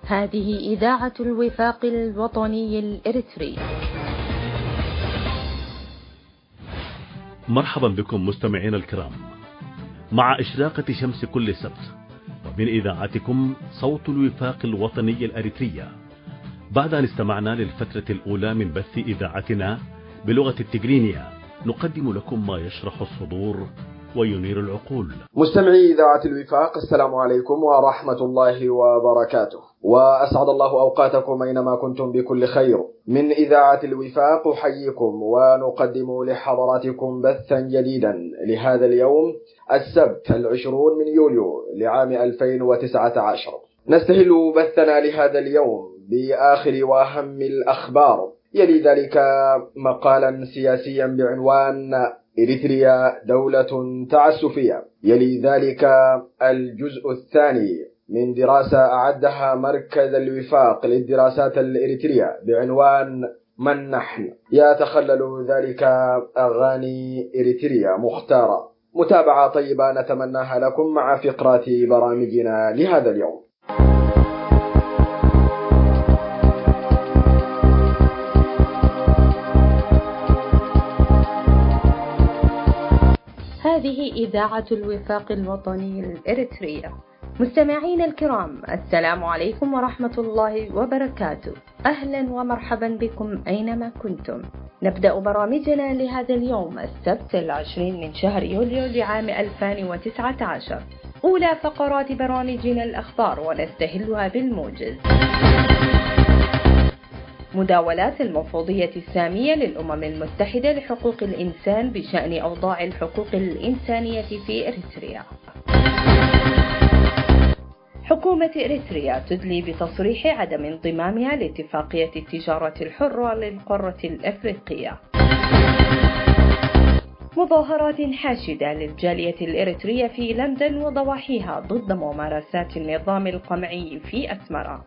هذه إذاعة الوفاق الوطني الإريتري. مرحبا بكم مستمعين الكرام مع إشراقة شمس كل سبت، ومن إذاعتكم صوت الوفاق الوطني الأريترية. بعد أن استمعنا للفترة الأولى من بث إذاعتنا بلغة التجرينية، نقدم لكم ما يشرح الصدور وينير العقول. مستمعي إذاعة الوفاق، السلام عليكم ورحمة الله وبركاته، وأسعد الله أوقاتكم أينما كنتم بكل خير. من إذاعة الوفاق أحييكم ونقدم لحضراتكم بثا جديدا لهذا اليوم السبت 20 من يوليو لعام 2019. نستهل بثنا لهذا اليوم بآخر وأهم الأخبار، يلي ذلك مقالا سياسيا بعنوان إريتريا دولة تعسفية، يلي ذلك الجزء الثاني من دراسة أعدها مركز الوفاق للدراسات الإريترية بعنوان من نحن، يتخلل ذلك أغاني إريتريا مختارة. متابعة طيبة نتمناها لكم مع فقرات برامجنا لهذا اليوم. هذه إذاعة الوفاق الوطني الإريترية. مستمعين الكرام، السلام عليكم ورحمة الله وبركاته. أهلا ومرحبا بكم أينما كنتم. نبدأ برامجنا لهذا اليوم السبت 20 من شهر يوليو لعام 2019. أولى فقرات برامجنا الأخبار ونستهلها بالموجز. مداولات المفوضية السامية للأمم المتحدة لحقوق الإنسان بشأن أوضاع الحقوق الإنسانية في إريتريا. حكومة إريتريا تدلي بتصريح عدم انضمامها لاتفاقية التجارة الحرة للقارة الأفريقية. مظاهرات حاشدة للجالية الإريترية في لندن وضواحيها ضد ممارسات النظام القمعي في أسمرة.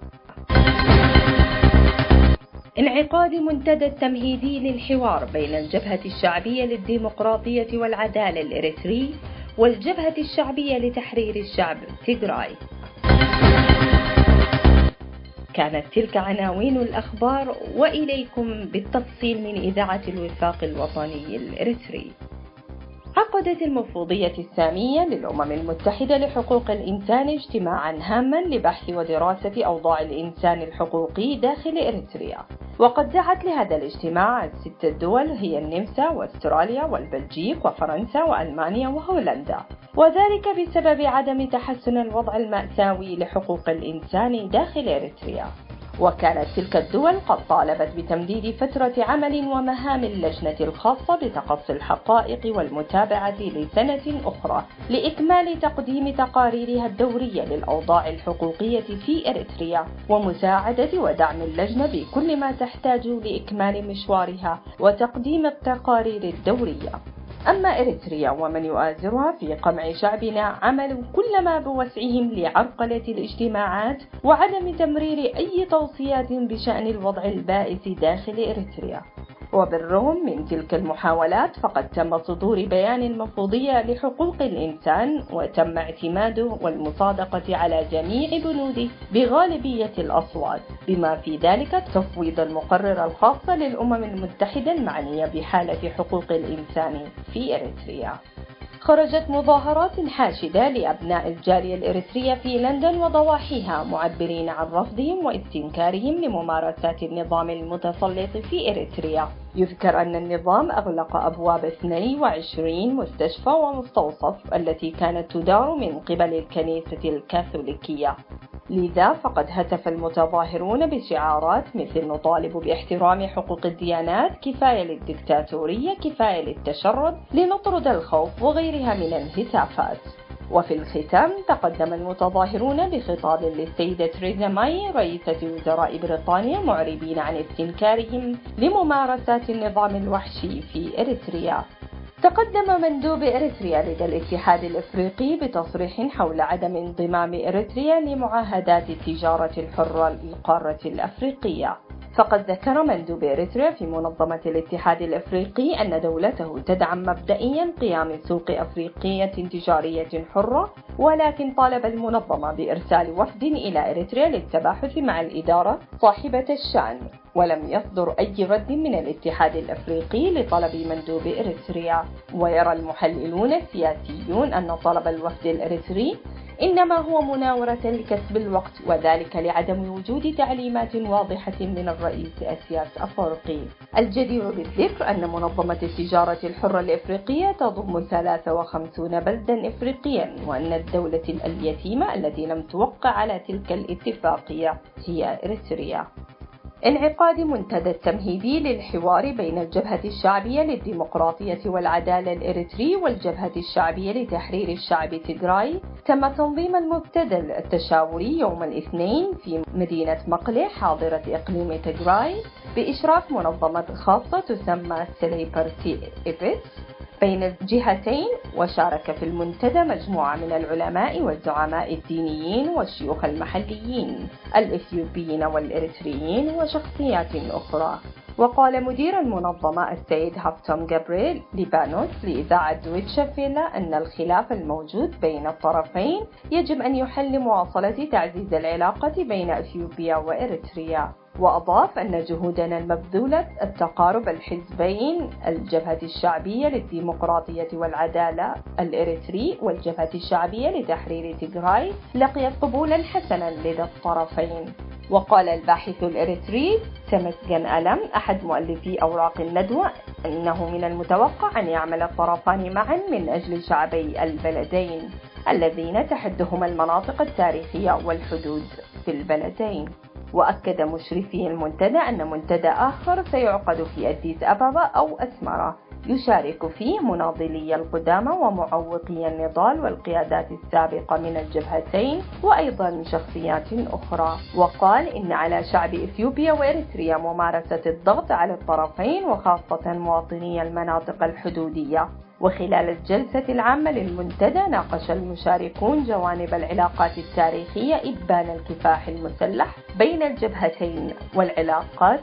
انعقاد منتدى التمهيدي للحوار بين الجبهة الشعبية للديمقراطية والعدالة الإريتري والجبهة الشعبية لتحرير الشعب تيغراي. كانت تلك عناوين الأخبار، وإليكم بالتفصيل من إذاعة الوفاق الوطني الإريتري. عقدت المفوضية السامية للأمم المتحدة لحقوق الإنسان اجتماعا هاما لبحث ودراسة أوضاع الإنسان الحقوقي داخل إريتريا، وقد دعت لهذا الاجتماع 6 دول هي النمسا واستراليا والبلجيك وفرنسا وألمانيا وهولندا، وذلك بسبب عدم تحسن الوضع المأساوي لحقوق الإنسان داخل إريتريا. وكانت تلك الدول قد طالبت بتمديد فترة عمل ومهام اللجنة الخاصة بتقصي الحقائق والمتابعة لسنة أخرى لإكمال تقديم تقاريرها الدورية للأوضاع الحقوقية في إريتريا، ومساعدة ودعم اللجنة بكل ما تحتاج لإكمال مشوارها وتقديم التقارير الدورية. أما إريتريا ومن يؤازرها في قمع شعبنا عملوا كل ما بوسعهم لعرقلة الاجتماعات وعدم تمرير أي توصيات بشأن الوضع البائس داخل إريتريا. وبالرغم من تلك المحاولات فقد تم صدور بيان المفوضية لحقوق الإنسان وتم اعتماده والمصادقة على جميع بنوده بغالبية الأصوات، بما في ذلك تفويض المقرر الخاص للأمم المتحدة المعنية بحالة حقوق الإنسان في إريتريا. خرجت مظاهرات حاشدة لأبناء الجالية الإريترية في لندن وضواحيها معبرين عن رفضهم واستنكارهم لممارسات النظام المتسلط في إريتريا. يذكر أن النظام أغلق أبواب 22 مستشفى ومستوصف التي كانت تدار من قبل الكنيسة الكاثوليكية. لذا فقد هتف المتظاهرون بشعارات مثل نطالب باحترام حقوق الديانات، كفاية للدكتاتورية، كفاية للتشرد، لنطرد الخوف وغيرها من الهتافات. وفي الختام تقدم المتظاهرون بخطاب للسيدة تريزا ماي رئيسة وزراء بريطانيا معربين عن استنكارهم لممارسات النظام الوحشي في إريتريا. تقدم مندوب إريتريا لدى الاتحاد الإفريقي بتصريح حول عدم انضمام إريتريا لمعاهدات التجارة الحرة للقارة الأفريقية. فقد ذكر مندوب إريتريا في منظمة الاتحاد الإفريقي أن دولته تدعم مبدئيا قيام سوق أفريقية تجارية حرة ولكن طالب المنظمة بإرسال وفد إلى إريتريا للتباحث مع الإدارة صاحبة الشأن، ولم يصدر أي رد من الاتحاد الأفريقي لطلب مندوب إريتريا. ويرى المحللون السياسيون أن طلب الوفد الإريتري إنما هو مناورة لكسب الوقت، وذلك لعدم وجود تعليمات واضحة من الرئيس إسياس أفورقي. الجدير بالذكر أن منظمة التجارة الحرة الإفريقية تضم 53 بلدا إفريقيا، وأن الدولة اليتيمة التي لم توقع على تلك الاتفاقية هي إريتريا. انعقاد منتدى التمهيدي للحوار بين الجبهة الشعبية للديمقراطية والعدالة الإريتري والجبهة الشعبية لتحرير الشعب تيغراي تم تنظيم المنتدى التشاوري يوم الاثنين في مدينة مقلة حاضرة إقليم تيغراي بإشراف منظمة خاصة تسمى سيليبرتي إيبس بين الجهتين. وشارك في المنتدى مجموعة من العلماء والزعماء الدينيين والشيوخ المحليين الإثيوبيين والإريتريين وشخصيات أخرى. وقال مدير المنظمة السيد هافتوم جابريل ليبانوس لإذاعة دويتشا فيلا أن الخلاف الموجود بين الطرفين يجب أن يحل مواصلة تعزيز العلاقة بين إثيوبيا وإريتريا. وأضاف أن جهودنا المبذولة التقارب الحزبين الجبهة الشعبية للديمقراطية والعدالة الإريتري والجبهة الشعبية لتحرير تيغراي لقيت قبولا حسنا لدى الطرفين. وقال الباحث الإريتري تمسجن ألم أحد مؤلفي أوراق الندوة أنه من المتوقع أن يعمل الطرفان معا من أجل شعبي البلدين الذين تحدهما المناطق التاريخية والحدود في البلدين. وأكد مشرفي المنتدى أن منتدى آخر سيعقد في أديس أبابا أو أسمرة يشارك فيه مناضلي القدامى ومعوقي النضال والقيادات السابقة من الجبهتين وأيضا شخصيات أخرى. وقال إن على شعب إثيوبيا وإريتريا ممارسة الضغط على الطرفين وخاصة مواطني المناطق الحدودية. وخلال الجلسة العامة للمنتدى ناقش المشاركون جوانب العلاقات التاريخية إبان الكفاح المسلح بين الجبهتين والعلاقات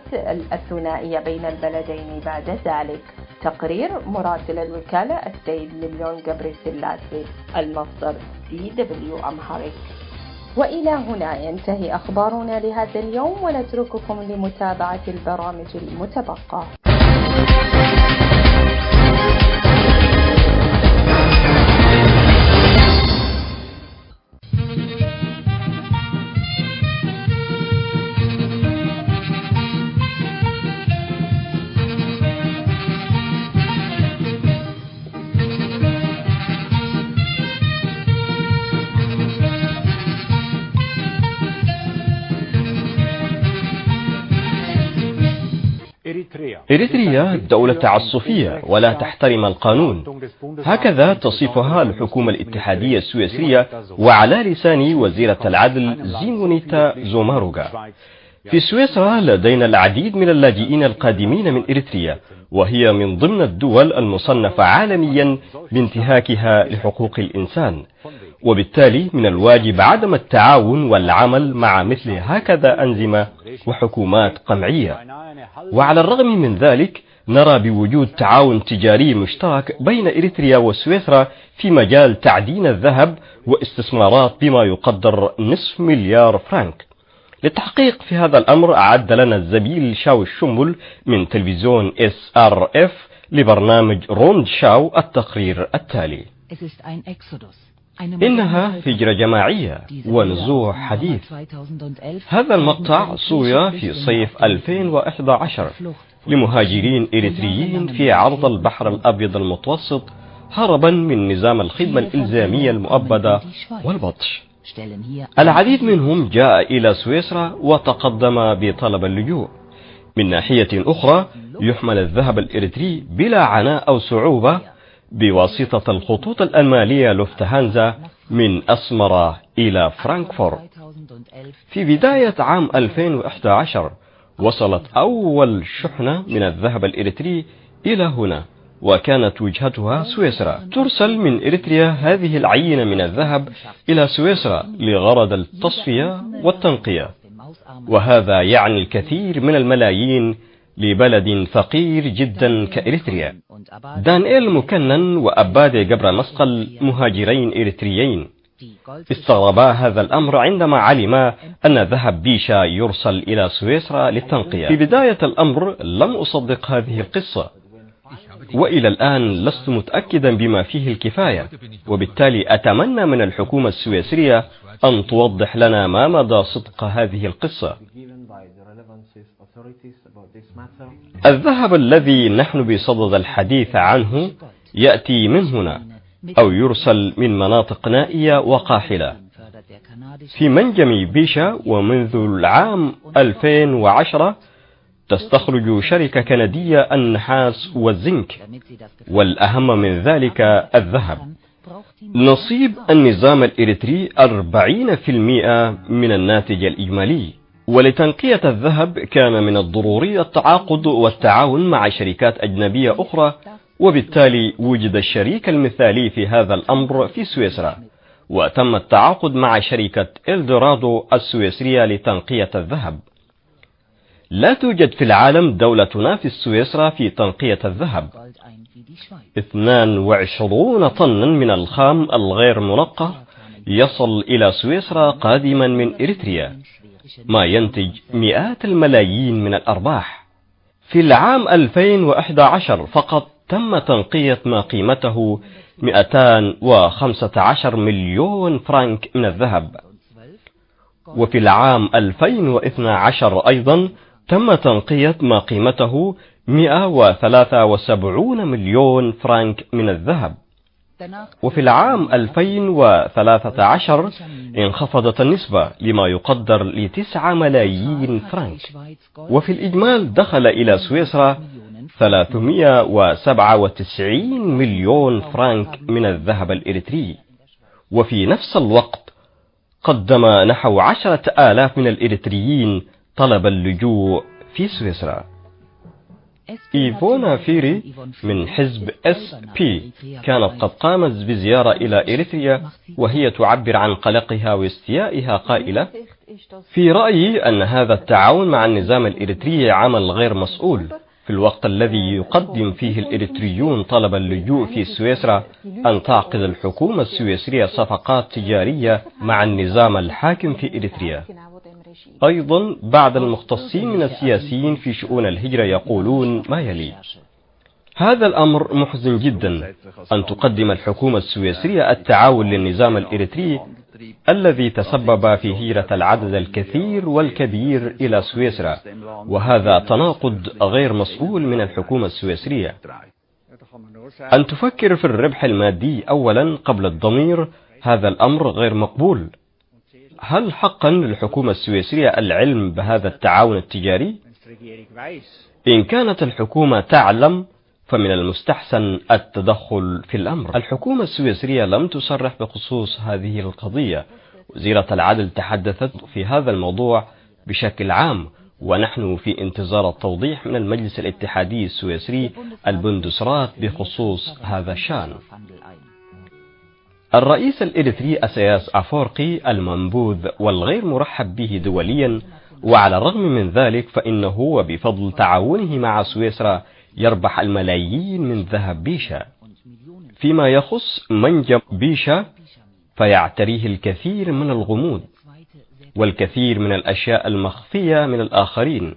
الثنائية بين البلدين بعد ذلك. تقرير مراسل الوكالة السيد مليون جبري سلاسي، المصدر DW أمهاريك. وإلى هنا ينتهي أخبارنا لهذا اليوم، ونترككم لمتابعة البرامج المتبقى. إريتريا دولة تعسفية ولا تحترم القانون، هكذا تصفها الحكومة الاتحادية السويسرية وعلى لسان وزيرة العدل زيمونيتا زوماروغا. في سويسرا لدينا العديد من اللاجئين القادمين من إريتريا، وهي من ضمن الدول المصنفة عالميا بانتهاكها لحقوق الإنسان، وبالتالي من الواجب عدم التعاون والعمل مع مثل هكذا أنظمة وحكومات قمعية. وعلى الرغم من ذلك نرى بوجود تعاون تجاري مشترك بين إريتريا وسويسرا في مجال تعدين الذهب واستثمارات بما يقدر نصف مليار فرنك. للتحقيق في هذا الأمر أعد لنا الزميل شاو الشمبل من تلفزيون SRF لبرنامج روند شاو التقرير التالي. إنها هجرة جماعية ونزوح حديث. هذا المقطع صور في صيف 2011 لمهاجرين إريتريين في عرض البحر الأبيض المتوسط هربا من نظام الخدمة الإلزامية المؤبدة والبطش. العديد منهم جاء إلى سويسرا وتقدم بطلب اللجوء. من ناحية أخرى يحمل الذهب الإريتري بلا عناء أو صعوبة بواسطة الخطوط الألمانية لوفتهانزا من أسمرة إلى فرانكفورت. في بداية عام 2011 وصلت أول شحنة من الذهب الإريتري إلى هنا، وكانت وجهتها سويسرا. ترسل من إريتريا هذه العينة من الذهب إلى سويسرا لغرض التصفية والتنقية، وهذا يعني الكثير من الملايين لبلد فقير جدا كإريتريا. دانيال مكنن وأبادي جبر مسقل مهاجرين إريتريين استغربا هذا الأمر عندما علما أن ذهب بيشا يرسل إلى سويسرا للتنقية. في بداية الأمر لم أصدق هذه القصة، وإلى الآن لست متأكدا بما فيه الكفاية، وبالتالي أتمنى من الحكومة السويسرية أن توضح لنا ما مدى صدق هذه القصة. الذهب الذي نحن بصدد الحديث عنه يأتي من هنا أو يرسل من مناطق نائية وقاحلة في منجم بيشا، ومنذ العام 2010 تستخرج شركة كندية النحاس والزنك، والأهم من ذلك الذهب. نصيب النظام الإريتري 40% من الناتج الإجمالي، ولتنقية الذهب كان من الضروري التعاقد والتعاون مع شركات أجنبية أخرى، وبالتالي وجد الشريك المثالي في هذا الأمر في سويسرا، وتم التعاقد مع شركة إلدورادو السويسرية لتنقية الذهب. لا توجد في العالم دولة تنافس سويسرا في تنقية الذهب. 22 طنا من الخام الغير منقى يصل إلى سويسرا قادما من إريتريا، ما ينتج مئات الملايين من الأرباح. في العام 2011 فقط تم تنقية ما قيمته 215 مليون فرنك من الذهب، وفي العام 2012 أيضا تم تنقية ما قيمته 173 مليون فرنك من الذهب. وفي العام 2013 انخفضت النسبة لما يقدر ل9 ملايين فرنك، وفي الإجمال دخل إلى سويسرا 397 مليون فرنك من الذهب الإريتري. وفي نفس الوقت قدم نحو 10,000 من الإريتريين طلب اللجوء في سويسرا. إيفونا فيري من حزب SP كانت قد قامت بزيارة إلى إريتريا، وهي تعبر عن قلقها واستيائها قائلة: في رأيي أن هذا التعاون مع النظام الإريتري عمل غير مسؤول، في الوقت الذي يقدم فيه الإريتريون طلب اللجوء في سويسرا أن تعقد الحكومة السويسرية صفقات تجارية مع النظام الحاكم في إريتريا. أيضا بعض المختصين من السياسيين في شؤون الهجرة يقولون ما يلي: هذا الأمر محزن جدا أن تقدم الحكومة السويسرية التعاون للنظام الإريتري الذي تسبب في هجرة العدد الكثير والكبير إلى سويسرا، وهذا تناقض غير مسؤول من الحكومة السويسرية. أن تفكر في الربح المادي أولا قبل الضمير، هذا الأمر غير مقبول. هل حقا للحكومة السويسرية العلم بهذا التعاون التجاري؟ إن كانت الحكومة تعلم فمن المستحسن التدخل في الأمر. الحكومة السويسرية لم تصرح بخصوص هذه القضية. وزيرة العدل تحدثت في هذا الموضوع بشكل عام، ونحن في انتظار التوضيح من المجلس الاتحادي السويسري البوندسرات بخصوص هذا الشأن. الرئيس الإريتري إسياس أفورقي المنبوذ والغير مرحب به دوليا، وعلى الرغم من ذلك فإنه وبفضل تعاونه مع سويسرا يربح الملايين من ذهب بيشا. فيما يخص منجم بيشا فيعتريه الكثير من الغموض والكثير من الأشياء المخفية من الآخرين.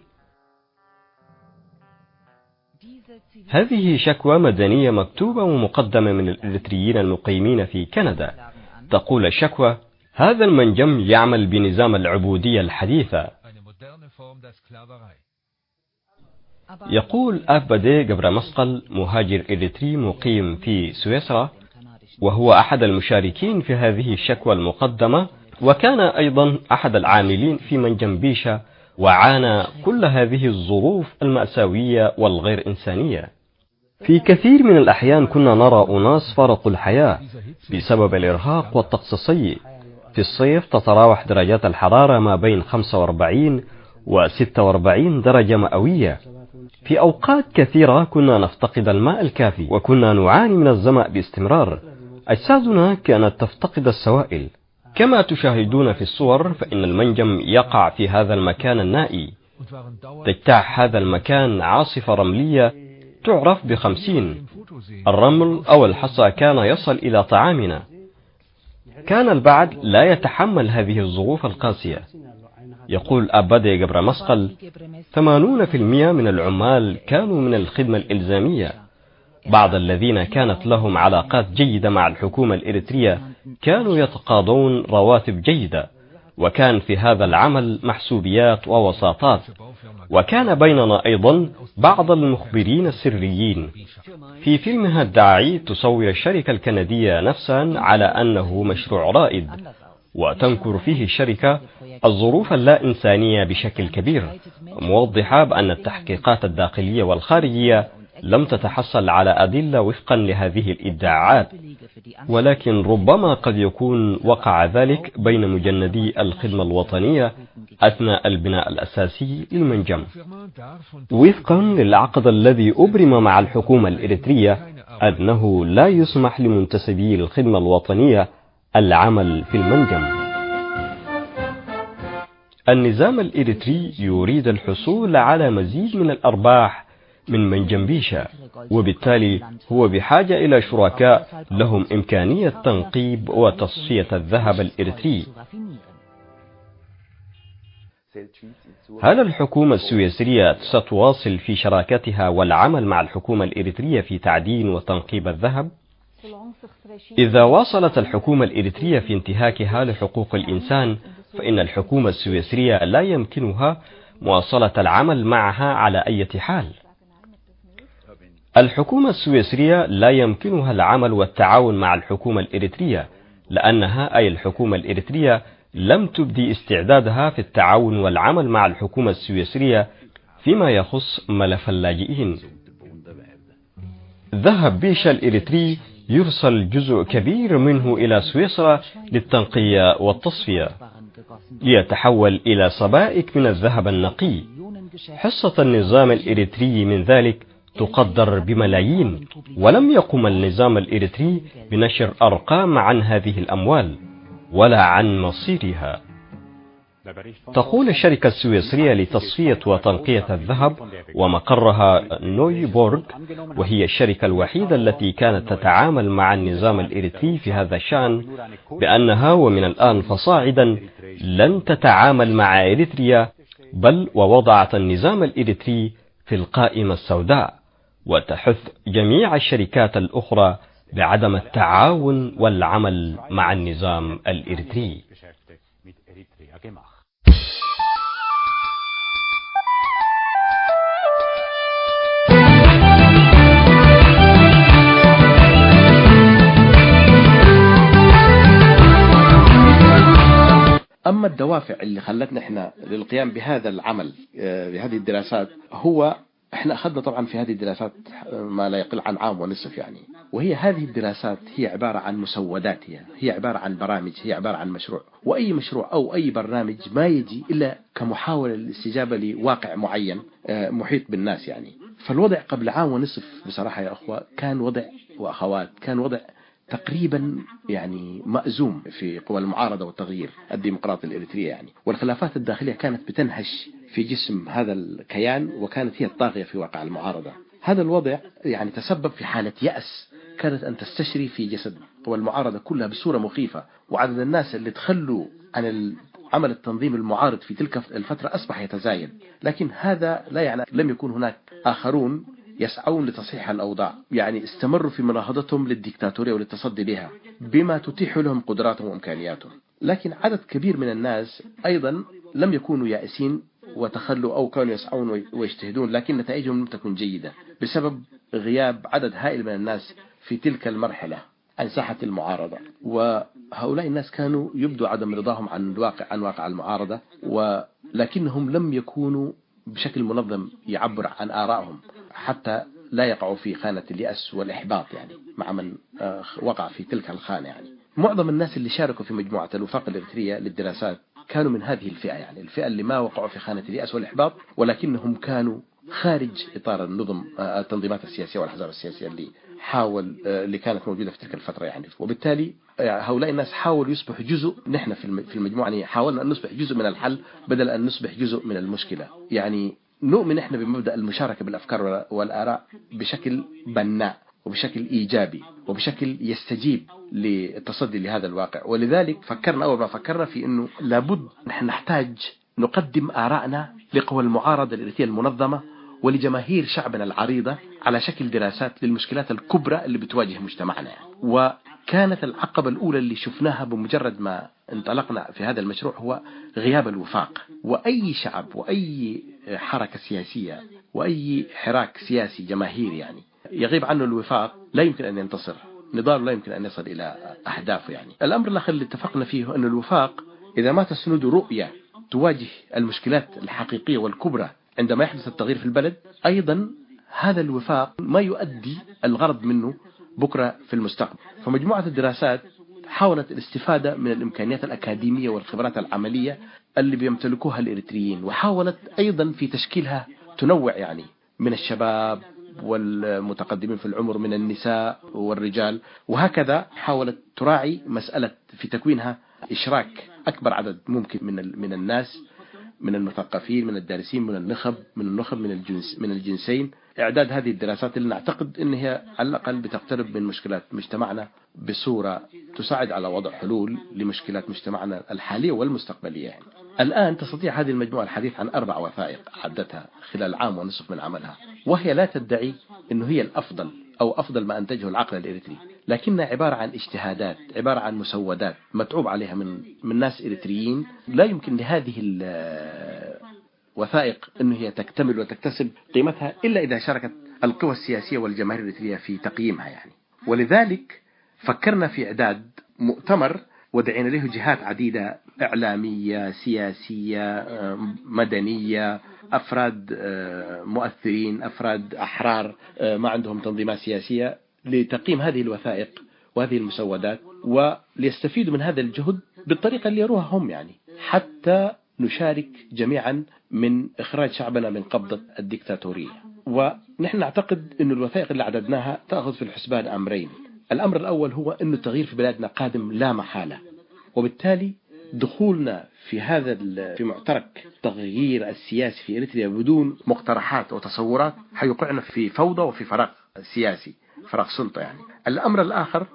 هذه شكوى مدنية مكتوبة ومقدمة من الإريتريين المقيمين في كندا. تقول الشكوى: هذا المنجم يعمل بنظام العبودية الحديثة. يقول أبدي جبر مسقل مهاجر إريتري مقيم في سويسرا، وهو أحد المشاركين في هذه الشكوى المقدمة، وكان أيضا أحد العاملين في منجم بيشا، وعانى كل هذه الظروف المأساوية والغير إنسانية. في كثير من الأحيان كنا نرى أناس فارقوا الحياة بسبب الإرهاق والطقس السيء. في الصيف تتراوح درجات الحرارة ما بين 45 و 46 درجة مئوية. في أوقات كثيرة كنا نفتقد الماء الكافي، وكنا نعاني من الظمأ باستمرار. أجسادنا كانت تفتقد السوائل. كما تشاهدون في الصور فإن المنجم يقع في هذا المكان النائي. تجتاح هذا المكان عاصفة رملية تعرف ب50. الرمل أو الحصى كان يصل إلى طعامنا. كان البعض لا يتحمل هذه الظروف القاسية. يقول أبادي جبر مسقل: 80% من العمال كانوا من الخدمة الإلزامية. بعض الذين كانت لهم علاقات جيدة مع الحكومة الإريترية كانوا يتقاضون رواتب جيدة، وكان في هذا العمل محسوبيات ووساطات، وكان بيننا أيضا بعض المخبرين السريين. في فيلمها الدعائي تصور الشركة الكندية نفسها على أنه مشروع رائد، وتنكر فيه الشركة الظروف اللا إنسانية بشكل كبير، موضحة بأن التحقيقات الداخلية والخارجية لم تتحصل على أدلة وفقا لهذه الادعاءات، ولكن ربما قد يكون وقع ذلك بين مجندي الخدمة الوطنية أثناء البناء الأساسي للمنجم. وفقا للعقد الذي أبرم مع الحكومة الإريترية أنه لا يسمح لمنتسبي الخدمة الوطنية العمل في المنجم. النظام الإريتري يريد الحصول على مزيد من الأرباح من منجم بيشا، وبالتالي هو بحاجة إلى شركاء لهم إمكانية تنقيب وتصفية الذهب الإريتري. هل الحكومة السويسرية ستواصل في شراكتها والعمل مع الحكومة الإريترية في تعدين وتنقيب الذهب؟ إذا واصلت الحكومة الإريترية في انتهاكها لحقوق الإنسان، فإن الحكومة السويسرية لا يمكنها مواصلة العمل معها على أي حال. الحكومة السويسرية لا يمكنها العمل والتعاون مع الحكومة الإريترية، لأنها أي الحكومة الإريترية لم تبدي استعدادها في التعاون والعمل مع الحكومة السويسرية فيما يخص ملف اللاجئين. ذهب بيشا الإريتري يرسل جزء كبير منه إلى سويسرا للتنقية والتصفية ليتحول إلى سبائك من الذهب النقي. حصة النظام الإريتري من ذلك تقدر بملايين، ولم يقم النظام الإريتري بنشر أرقام عن هذه الأموال ولا عن مصيرها. تقول الشركة السويسرية لتصفية وتنقية الذهب ومقرها نويبورغ، وهي الشركة الوحيدة التي كانت تتعامل مع النظام الإريتري في هذا الشأن، بأنها ومن الآن فصاعدا لن تتعامل مع إريتريا، بل ووضعت النظام الإريتري في القائمة السوداء، وتحث جميع الشركات الأخرى بعدم التعاون والعمل مع النظام الإريتري. أما الدوافع اللي خلتنا احنا للقيام بهذا العمل بهذه الدراسات، هو احنا أخذنا طبعا في هذه الدراسات ما لا يقل عن عام ونصف يعني، وهي هذه الدراسات هي عبارة عن مسودات، هي عبارة عن برامج، هي عبارة عن مشروع، وأي مشروع أو أي برنامج ما يجي إلا كمحاولة للاستجابة لواقع معين محيط بالناس يعني. فالوضع قبل عام ونصف بصراحة يا أخوة كان وضع، وأخوات، كان وضع تقريبا يعني مأزوم في قوى المعارضة والتغيير الديمقراطي الإريتري يعني، والخلافات الداخلية كانت بتنهش في جسم هذا الكيان، وكانت هي الطاغية في واقع المعارضة. هذا الوضع يعني تسبب في حالة يأس كانت أن تستشري في جسد قوى المعارضة كلها بصورة مخيفة، وعدد الناس اللي تخلوا عن عمل التنظيم المعارض في تلك الفترة أصبح يتزايد. لكن هذا لا يعني لم يكن هناك آخرون يسعون لتصحيح الأوضاع، يعني استمروا في مناهضتهم للديكتاتورية وللتصدي لها بما تتيح لهم قدراتهم وإمكانياتهم. لكن عدد كبير من الناس أيضا لم يكونوا يائسين وتخلوا أو كانوا يسعون ويجتهدون، لكن نتائجهم لم تكن جيدة بسبب غياب عدد هائل من الناس في تلك المرحلة عن ساحة المعارضة. وهؤلاء الناس كانوا يبدو عدم رضاهم عن واقع المعارضة، ولكنهم لم يكونوا بشكل منظم يعبر عن آرائهم حتى لا يقعوا في خانة اليأس والإحباط يعني مع من وقع في تلك الخانة يعني. معظم الناس اللي شاركوا في مجموعة الوفاق الإريترية للدراسات كانوا من هذه الفئة، يعني الفئة اللي ما وقعوا في خانة اليأس والإحباط، ولكنهم كانوا خارج إطار التنظيمات السياسية والأحزاب السياسية اللي كانت موجودة في تلك الفترة يعني. وبالتالي هؤلاء الناس حاولوا يصبحوا جزء، نحن في المجموعة يعني حاولنا أن نصبح جزء من الحل بدل أن نصبح جزء من المشكلة. يعني نؤمن إحنا بمبدأ المشاركة بالأفكار والآراء بشكل بناء وبشكل إيجابي وبشكل يستجيب للتصدي لهذا الواقع. ولذلك فكرنا أول ما فكرنا في أنه لابد نحن نحتاج نقدم آرائنا لقوى المعارضة الإريترية المنظمة ولجماهير شعبنا العريضة على شكل دراسات للمشكلات الكبرى اللي بتواجه مجتمعنا. وكانت العقبة الأولى اللي شفناها بمجرد ما انطلقنا في هذا المشروع هو غياب الوفاق. وأي شعب وأي حركة سياسية وأي حراك سياسي جماهيري يعني يغيب عنه الوفاق لا يمكن أن ينتصر، نضال لا يمكن أن يصل إلى أهدافه. يعني الأمر الآخر اللي اتفقنا فيه أن الوفاق إذا ما تسند رؤية تواجه المشكلات الحقيقية والكبرى عندما يحدث التغيير في البلد، أيضا هذا الوفاق ما يؤدي الغرض منه بكرة في المستقبل. فمجموعة الدراسات حاولت الاستفادة من الإمكانيات الأكاديمية والخبرات العملية اللي بيمتلكوها الإريتريين، وحاولت أيضا في تشكيلها تنوع يعني من الشباب والمتقدمين في العمر، من النساء والرجال، وهكذا حاولت تراعي مسألة في تكوينها إشراك أكبر عدد ممكن من الناس، من المثقفين، من الدارسين، من النخب، من الجنسين. إعداد هذه الدراسات اللي نعتقد أنها على الأقل بتقترب من مشكلات مجتمعنا بصورة تساعد على وضع حلول لمشكلات مجتمعنا الحالية والمستقبلية. يعني الآن تستطيع هذه المجموعة الحديث عن 4 وثائق عدتها خلال عام ونصف من عملها، وهي لا تدعي أنه هي الأفضل أو أفضل ما أنتجه العقل الإريتري، لكنها عبارة عن اجتهادات، عبارة عن مسودات متعوب عليها من ناس إريتريين. لا يمكن لهذه الوثائق أنه هي تكتمل وتكتسب قيمتها إلا إذا شاركت القوى السياسية والجماهير الإريترية في تقييمها يعني. ولذلك فكرنا في إعداد مؤتمر ودعينا له جهات عديدة، إعلامية، سياسية، مدنية، أفراد مؤثرين، أفراد أحرار ما عندهم تنظيمات سياسية، لتقييم هذه الوثائق وهذه المسودات، وليستفيدوا من هذا الجهد بالطريقة اللي يروها هم يعني، حتى نشارك جميعا من إخراج شعبنا من قبضة الديكتاتورية. ونحن نعتقد أن الوثائق اللي عددناها تأخذ في الحسبان أمرين. الأمر الأول هو أن التغيير في بلادنا قادم لا محالة، وبالتالي دخولنا في معترك التغيير السياسي في إريتريا بدون مقترحات وتصورات حيوقعنا في فوضى وفي فراغ سياسي، فراغ سلطة يعني. الأمر الآخر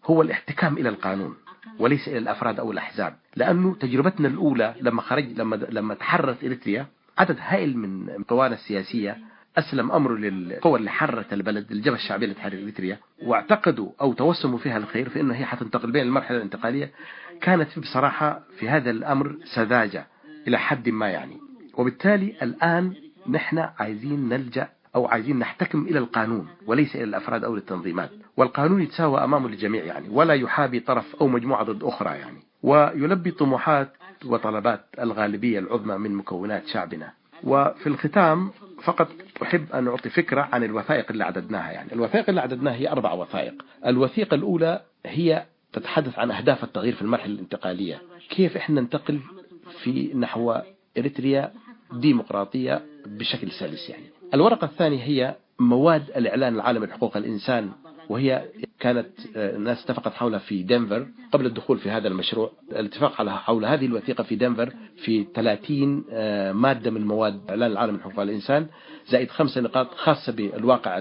هو الاحتكام إلى القانون وليس إلى الأفراد أو الأحزاب، لأنه تجربتنا الأولى لما تحررت إريتريا عدد هائل من قوانا السياسية أسلم أمره للقوى اللي حررت البلد، الجبهة الشعبية اللي تحرر إريتريا، واعتقدوا أو توسموا فيها الخير في أنه هي حتنتقل بين المرحلة الانتقالية. كانت بصراحة في هذا الأمر سذاجة إلى حد ما يعني. وبالتالي الآن نحن عايزين نلجأ أو عايزين نحتكم إلى القانون وليس إلى الأفراد أو التنظيمات، والقانون يتساوى أمامه الجميع يعني، ولا يحابي طرف أو مجموعة ضد أخرى يعني، ويلبي طموحات وطلبات الغالبية العظمى من مكونات شعبنا. وفي الختام فقط أحب أن أعطي فكرة عن الوثائق اللي عددناها. يعني الوثائق اللي عددناها هي 4 وثائق. الوثيقة الأولى هي تتحدث عن أهداف التغيير في المرحلة الانتقالية، كيف إحنا ننتقل في نحو إريتريا ديمقراطية بشكل سلس يعني. الورقة الثانية هي مواد الإعلان العالمي لحقوق الإنسان، وهي كانت الناس اتفقت حولها في دنفر قبل الدخول في هذا المشروع. الاتفاق حول هذه الوثيقة في دنفر في 30 مادة من مواد الإعلان العالمي لحقوق الإنسان، زائد 5 نقاط خاصة بالواقع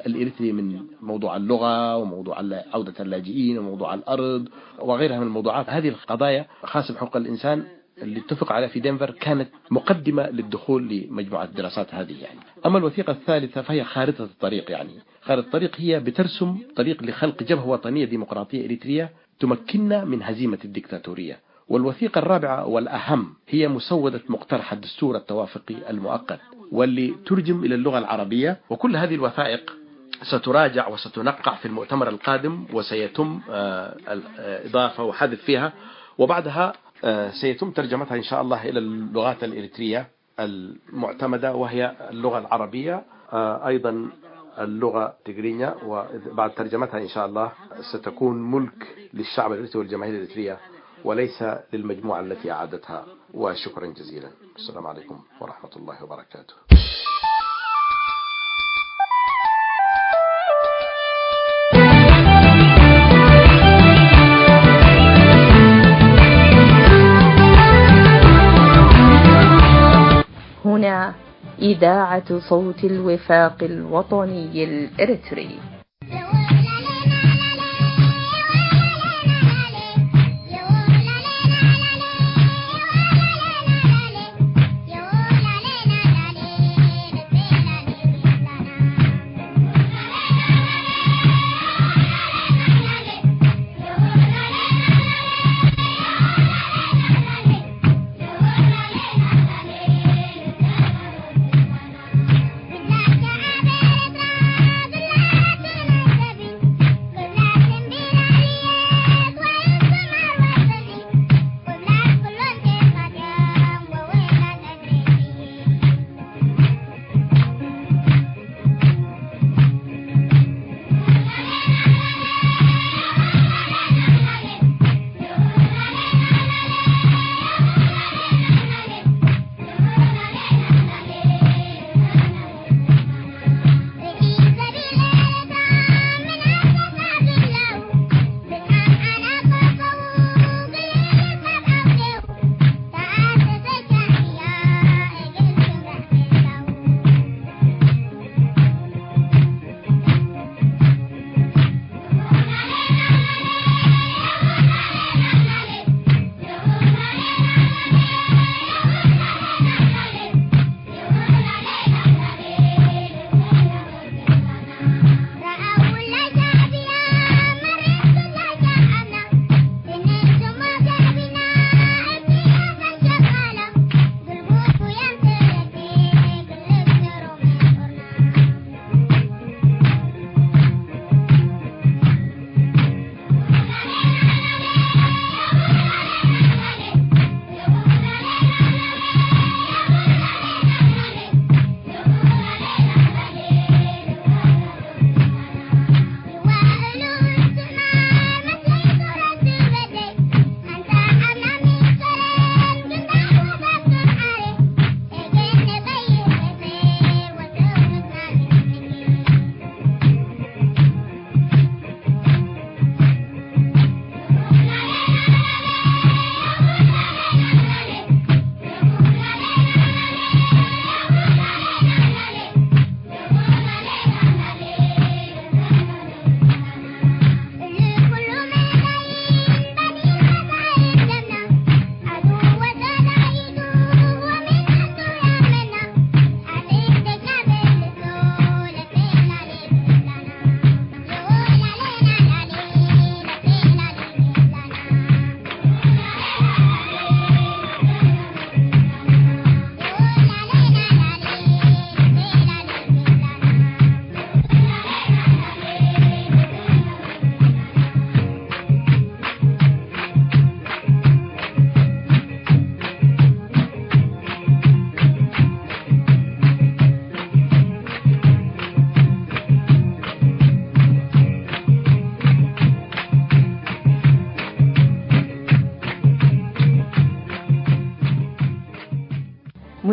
الإريتري من موضوع اللغة وموضوع عودة اللاجئين وموضوع الأرض وغيرها من الموضوعات. هذه القضايا خاصة بحقوق الإنسان اللي اتفق عليها في دنفر كانت مقدمة للدخول لمجموعة الدراسات هذه يعني. أما الوثيقة الثالثة فهي خارطة الطريق. يعني خارطة الطريق هي بترسم طريق لخلق جبهة وطنية ديمقراطية إريترية تمكننا من هزيمة الديكتاتورية. والوثيقة الرابعة والأهم هي مسودة مقترح الدستور التوافقي المؤقت واللي ترجم إلى اللغة العربية. وكل هذه الوثائق ستراجع وستنقع في المؤتمر القادم، وسيتم إضافة وحذف فيها، وبعدها سيتم ترجمتها إن شاء الله إلى اللغات الإريترية المعتمدة، وهي اللغة العربية، أيضا اللغة التجرينية، وبعد ترجمتها إن شاء الله ستكون ملك للشعب الإريتري والجماهير الإريترية وليس للمجموعة التي أعدتها. وشكرا جزيلا. السلام عليكم ورحمة الله وبركاته. هنا إذاعة صوت الوفاق الوطني الإريتري.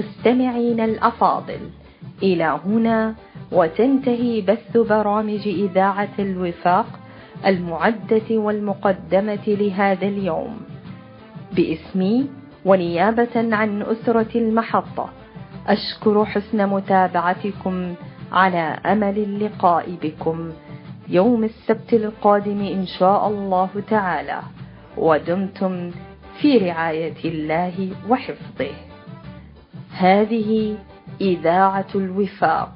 مستمعين الأفاضل، إلى هنا وتنتهي بث برامج إذاعة الوفاق المعدة والمقدمة لهذا اليوم. باسمي ونيابة عن أسرة المحطة أشكر حسن متابعتكم، على أمل اللقاء بكم يوم السبت القادم إن شاء الله تعالى، ودمتم في رعاية الله وحفظه. هذه إذاعة الوفاق،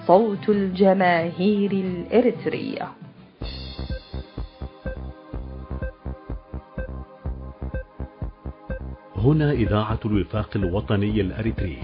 صوت الجماهير الإريترية. هنا إذاعة الوفاق الوطني الأريتري.